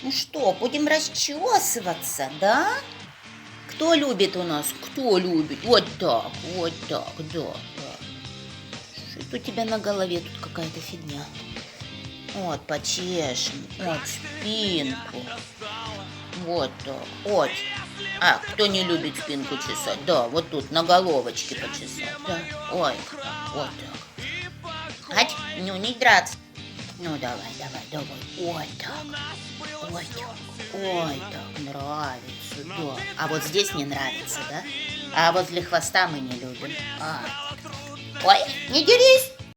Ну что, будем расчесываться, да? Кто любит у нас? Кто любит? Вот так, да, да. Что у тебя на голове тут какая-то фигня? Вот, почешем, вот, спинку. Вот так, вот. А, кто не любит спинку чесать? Да, вот тут, на головочке почесать, да. Ой, вот так. Ать, ну не драться. Ну давай, давай. Ой, так. Ой, так. Ой, так, нравится, да. А вот здесь не нравится, да? А возле хвоста мы не любим. Ой, не дерись.